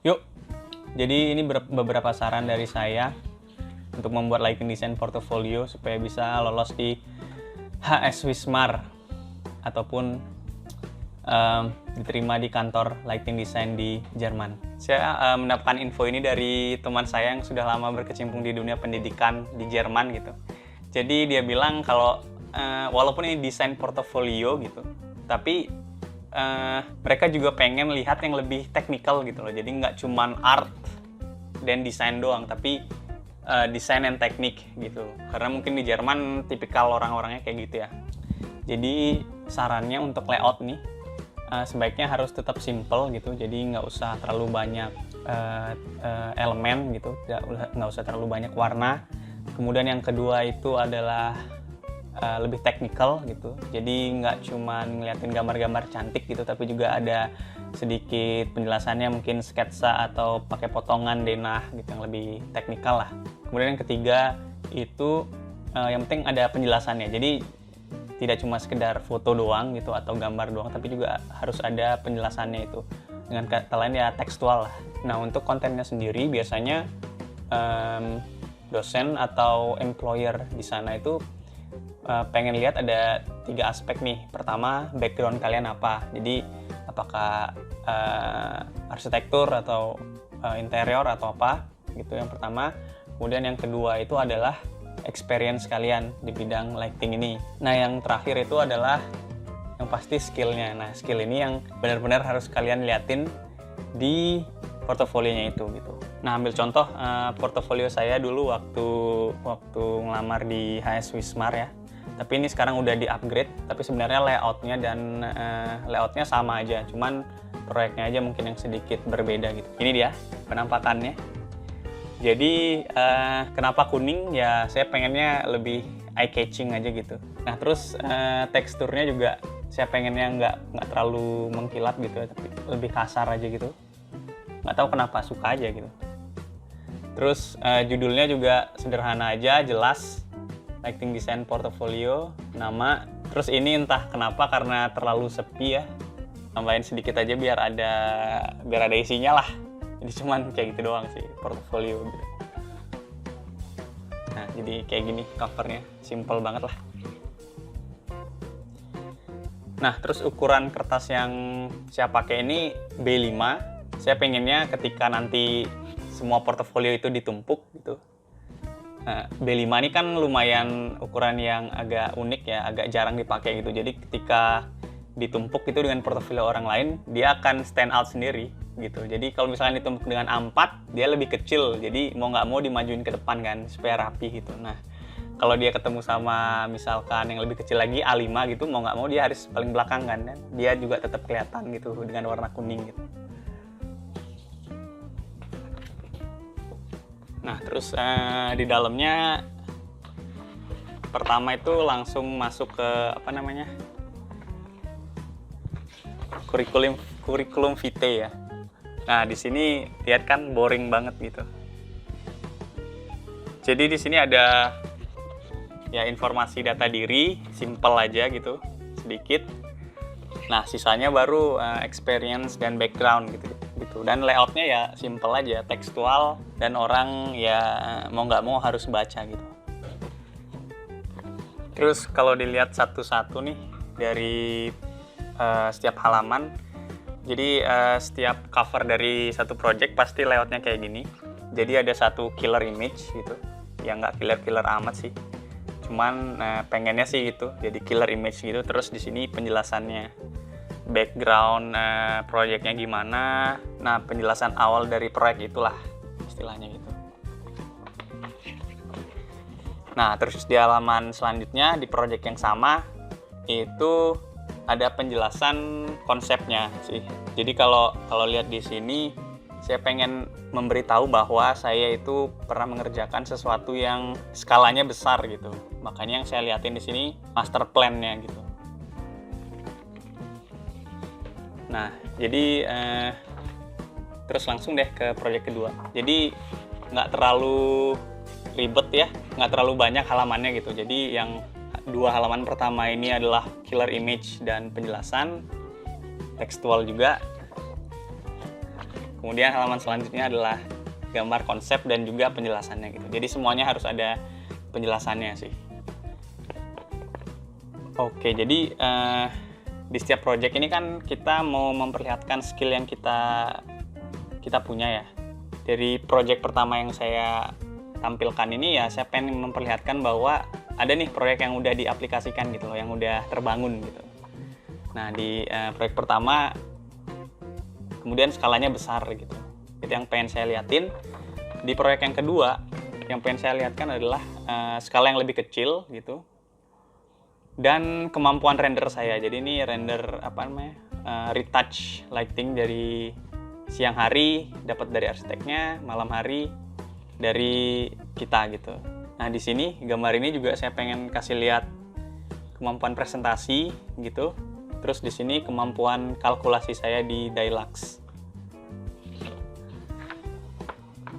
Yuk, jadi ini beberapa saran dari saya untuk membuat lighting design portfolio supaya bisa lolos di HS Wismar ataupun diterima di kantor lighting design di Jerman. Saya mendapatkan info ini dari teman saya yang sudah lama berkecimpung di dunia pendidikan di Jerman gitu. Jadi dia bilang kalau walaupun ini desain portofolio gitu, tapi mereka juga pengen lihat yang lebih teknikal gitu loh. Jadi nggak cuman art dan desain doang, tapi desain dan teknik gitu. Karena mungkin di Jerman tipikal orang-orangnya kayak gitu ya. Jadi sarannya untuk layout nih sebaiknya harus tetap simple gitu. Jadi nggak usah terlalu banyak elemen gitu, nggak usah terlalu banyak warna. Kemudian yang kedua itu adalah lebih teknikal gitu. Jadi nggak cuma ngeliatin gambar-gambar cantik gitu, tapi juga ada sedikit penjelasannya, mungkin sketsa atau pakai potongan denah gitu yang lebih teknikal lah. Kemudian yang ketiga itu yang penting ada penjelasannya. Jadi tidak cuma sekedar foto doang gitu atau gambar doang, tapi juga harus ada penjelasannya itu. Dengan kata lain ya tekstual lah. Nah untuk kontennya sendiri biasanya dosen atau employer di sana itu pengen lihat ada 3 aspek nih. Pertama, background kalian apa. Jadi apakah arsitektur atau interior atau apa gitu yang pertama. Kemudian yang kedua itu adalah experience kalian di bidang lighting ini. Nah yang terakhir itu adalah yang pasti skillnya. Nah skill ini yang benar-benar harus kalian liatin di portofolionya itu gitu. Nah ambil contoh portofolio saya dulu waktu ngelamar di HS Wismar ya. Tapi ini sekarang udah di-upgrade, tapi sebenarnya layoutnya sama aja, cuman proyeknya aja mungkin yang sedikit berbeda gitu. Ini dia penampakannya. Jadi kenapa kuning? Ya saya pengennya lebih eye-catching aja gitu. Nah terus teksturnya juga saya pengennya nggak terlalu mengkilap gitu ya, tapi lebih kasar aja gitu. Nggak tahu kenapa, suka aja gitu. Terus judulnya juga sederhana aja, jelas. Lighting Design Portfolio, nama. Terus ini entah kenapa karena terlalu sepi ya, tambahin sedikit aja biar ada isinya lah. Jadi cuman kayak gitu doang sih portfolio gitu. Nah jadi kayak gini covernya, simple banget lah. Nah terus ukuran kertas yang saya pakai ini B5. Saya pengennya ketika nanti semua portofolio itu ditumpuk gitu. Nah, B5 ini kan lumayan ukuran yang agak unik ya, agak jarang dipakai gitu. Jadi ketika ditumpuk itu dengan portofolio orang lain, dia akan stand out sendiri gitu. Jadi kalau misalnya ditumpuk dengan A4, dia lebih kecil. Jadi mau nggak mau dimajuin ke depan kan, supaya rapi gitu. Nah, kalau dia ketemu sama misalkan yang lebih kecil lagi A5 gitu, mau nggak mau dia harus paling belakang kan. Dia juga tetap kelihatan gitu dengan warna kuning gitu. Nah terus di dalamnya pertama itu langsung masuk ke kurikulum vitae ya. Nah di sini lihat kan boring banget gitu. Jadi di sini ada ya informasi data diri, simple aja gitu, sedikit. Nah sisanya baru experience dan background gitu. Dan layoutnya ya simple aja, tekstual, dan orang ya mau nggak mau harus baca gitu. Terus kalau dilihat satu-satu nih dari setiap halaman, jadi setiap cover dari satu project pasti layoutnya kayak gini. Jadi ada satu killer image gitu, ya nggak killer amat sih, cuman pengennya sih gitu, jadi killer image gitu. Terus di sini penjelasannya, background proyeknya gimana, nah penjelasan awal dari proyek itulah istilahnya gitu. Nah terus di halaman selanjutnya di proyek yang sama itu ada penjelasan konsepnya sih. Jadi kalau lihat di sini saya pengen memberitahu bahwa saya itu pernah mengerjakan sesuatu yang skalanya besar gitu. Makanya yang saya liatin di sini master plan-nya gitu. Nah, jadi terus langsung deh ke proyek kedua. Jadi nggak terlalu ribet ya, nggak terlalu banyak halamannya gitu. Jadi yang 2 halaman pertama ini adalah killer image dan penjelasan, tekstual juga. kemudian halaman selanjutnya adalah gambar konsep dan juga penjelasannya gitu. Jadi semuanya harus ada penjelasannya sih. Oke, jadi di setiap project ini kan kita mau memperlihatkan skill yang kita punya ya. Dari project pertama yang saya tampilkan ini ya, saya pengen memperlihatkan bahwa ada nih proyek yang udah diaplikasikan gitu loh, yang udah terbangun gitu. Nah, di proyek pertama kemudian skalanya besar gitu. Itu yang pengen saya liatin. Di proyek yang kedua, yang pengen saya lihatkan adalah skala yang lebih kecil gitu. Dan kemampuan render saya. Jadi ini render retouch lighting dari siang hari dapat dari arsiteknya, malam hari dari kita gitu. Nah, di sini gambar ini juga saya pengen kasih lihat kemampuan presentasi gitu. Terus di sini kemampuan kalkulasi saya di Dilux.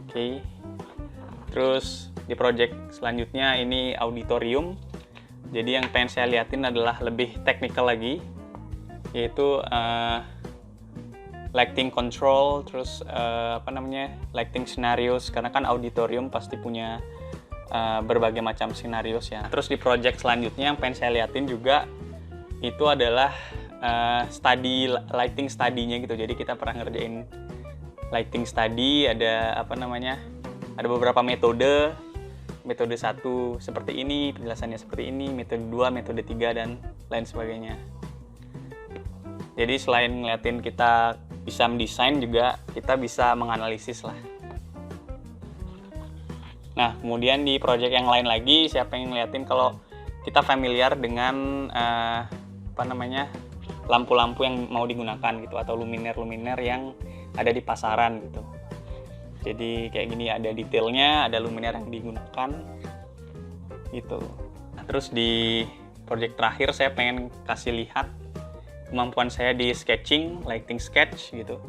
Oke. Terus di project selanjutnya ini auditorium. Jadi yang pengen saya liatin adalah lebih technical lagi, yaitu lighting control, terus lighting scenarios, karena kan auditorium pasti punya berbagai macam scenarios ya. Terus di project selanjutnya yang pengen saya liatin juga itu adalah lighting study-nya gitu. Jadi kita pernah ngerjain lighting study, ada ada beberapa metode 1 seperti ini, penjelasannya seperti ini, metode 2, metode 3 dan lain sebagainya. Jadi selain ngeliatin kita bisa mendesain, juga kita bisa menganalisis lah. Nah, kemudian di project yang lain lagi, saya pengen ngeliatin kalau kita familiar dengan lampu-lampu yang mau digunakan gitu, atau luminer-luminer yang ada di pasaran gitu. Jadi kayak gini, ada detailnya, ada luminer yang digunakan gitu. Nah, terus di project terakhir saya pengen kasih lihat kemampuan saya di sketching, lighting sketch gitu.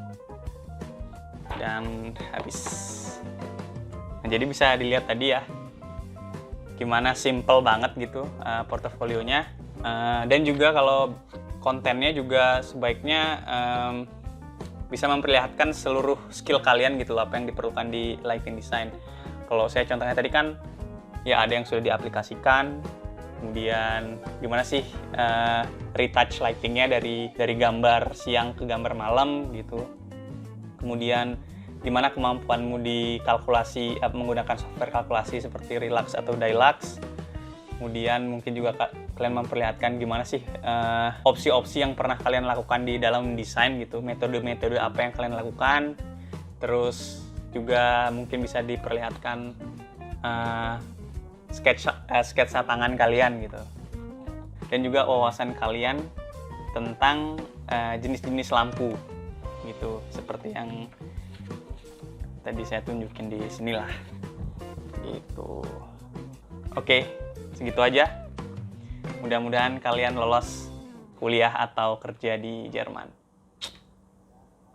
Dan habis. Nah, jadi bisa dilihat tadi ya, gimana simple banget gitu portofolionya. Dan juga kalau kontennya juga sebaiknya bisa memperlihatkan seluruh skill kalian gitu loh, apa yang diperlukan di lighting design. Kalau saya contohnya tadi kan ya ada yang sudah diaplikasikan, kemudian gimana sih retouch lightingnya dari gambar siang ke gambar malam gitu. Kemudian gimana kemampuanmu di kalkulasi menggunakan software kalkulasi seperti Relux atau Dilux. Kemudian mungkin juga kalian memperlihatkan gimana sih opsi-opsi yang pernah kalian lakukan di dalam desain gitu, metode-metode apa yang kalian lakukan. Terus juga mungkin bisa diperlihatkan sketsa tangan kalian gitu. Dan juga wawasan kalian tentang jenis-jenis lampu gitu, seperti yang tadi saya tunjukin di sinilah gitu. Oke, segitu aja. Mudah-mudahan kalian lolos kuliah atau kerja di Jerman.